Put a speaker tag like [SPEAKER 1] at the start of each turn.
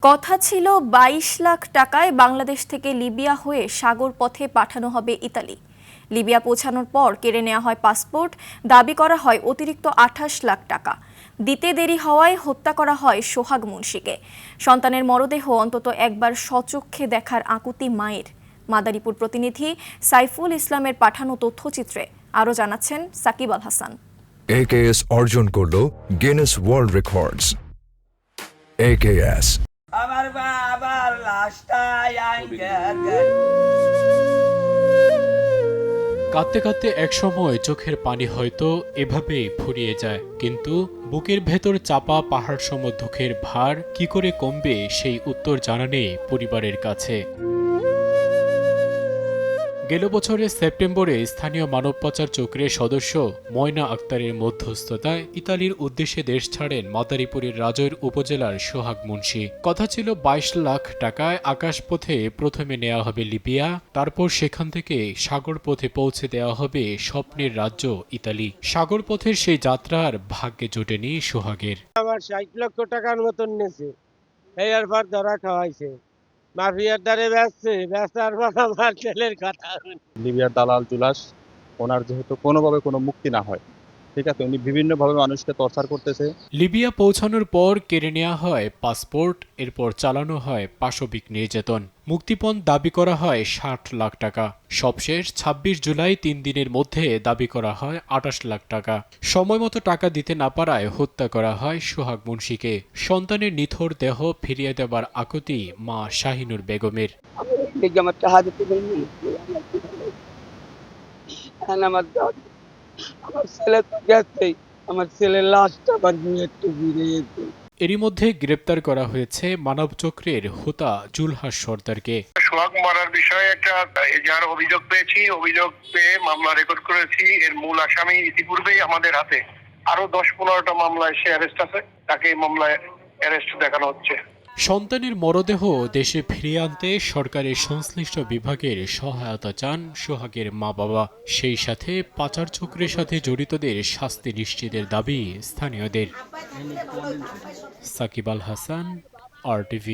[SPEAKER 1] কথা ছিল ২২ লাখ টাকায় বাংলাদেশ থেকে লিবিয়া হয়ে সাগর পথে পাঠানো হবে ইতালি। লিবিয়া পৌঁছানোর পর কেড়ে নেওয়া হয় পাসপোর্ট, দাবি করা হয় অতিরিক্ত ২৮ লাখ টাকা। দিতে দেরি হওয়ায় হত্যা করা হয় সোহাগ মুন্সিকে। সন্তানের মরদেহ অন্তত একবার স্বচক্ষে দেখার আকুতি মায়ের। মাদারীপুর প্রতিনিধি সাইফুল ইসলামের পাঠানো তথ্যচিত্রে আরও জানাচ্ছেন সাকিব আল হাসান।
[SPEAKER 2] AKS অর্জন করল গিনেস ওয়ার্ল্ড রেকর্ডস। AKS
[SPEAKER 3] আমার বাবার লাশটা
[SPEAKER 4] কাঁদতে কাঁদতে একসময় চোখের পানি হয়তো এভাবেই ফুরিয়ে যায়, কিন্তু বুকের ভেতর চাপা পাহাড় সম দুঃখের ভার কি করে কমবে সেই উত্তর জানা নেই পরিবারের কাছে। গেল বছরের সেপ্টেম্বরে স্থানীয় মানব পাচার চক্রের সদস্য ময়না আক্তারের মধ্যস্থতায় ইতালির উদ্দেশ্যে দেশ ছাড়েন মাদারীপুরের রাজৈর উপজেলার সোহাগ মুন্সি। কথা ছিল ২২ লাখ টাকায় আকাশপথে প্রথমে নেওয়া হবে লিবিয়া, তারপর সেখান থেকে সাগর পথে পৌঁছে দেওয়া হবে স্বপ্নের রাজ্য ইতালি। সাগর পথের সেই যাত্রার ভাগ্যে জোটেনি সোহাগের।
[SPEAKER 3] আমার ৬০ লক্ষ টাকার মতন নেছে, এর পর ধরা খাওয়াইছে, মাফিয়ার দ্বারে বেচার পর আমার ছেলের কথা।
[SPEAKER 5] লিবিয়ার দালাল জুলাস ওনার যেহেতু কোনোভাবে কোনো মুক্তি না হয়, ঠিক আছে, উনি বিভিন্নভাবে মানুষকে টর্চার করতেছে।
[SPEAKER 4] লিবিয়া পৌঁছানোর পর কেড়ে নেওয়া হয় পাসপোর্ট, এরপর চালানো হয় পাশবিক নির্যাতন। মুক্তিপণ দাবি করা হয় ৬০ লাখ টাকা। সবশেষ ২৬ জুলাই ৩ দিনের মধ্যে দাবি করা হয় ২৮ লাখ টাকা। সময় মতো টাকা দিতে না পারায় হত্যা করা হয় সোহাগ মুন্সিকে। সন্তানের নিথর দেহ ফিরিয়ে দেবার আকুতি মা শাহিনুর বেগমের।
[SPEAKER 3] আমার ছেলে তো গেছেই, আমার ছেলের লাশটা আবার একটু ঘিরে যেতে।
[SPEAKER 4] এরই মধ্যে গ্রেপ্তার করা হয়েছে মানব চক্রের হোতা জুলহাস সর্দারকে।
[SPEAKER 6] সোহাগ মারার বিষয়ে একটা এজাহার অভিযোগ পেয়েছি, অভিযোগ পেয়ে মামলা রেকর্ড করেছি। এর মূল আসামি ইতিপূর্বেই আমাদের হাতে আরো ১০-১৫টা মামলায় সে অ্যারেস্ট আছে, তাকে এই মামলায় অ্যারেস্ট দেখানো হচ্ছে।
[SPEAKER 4] সন্তানের মরদেহ দেশে ফিরিয়ে আনতে সরকারের সংশ্লিষ্ট বিভাগের সহায়তা চান সোহাগের মা বাবা। সেই সাথে পাচার চক্রের সাথে জড়িতদের শাস্তি নিশ্চিতের দাবি স্থানীয়দের। সাকিব আল হাসান, RTV।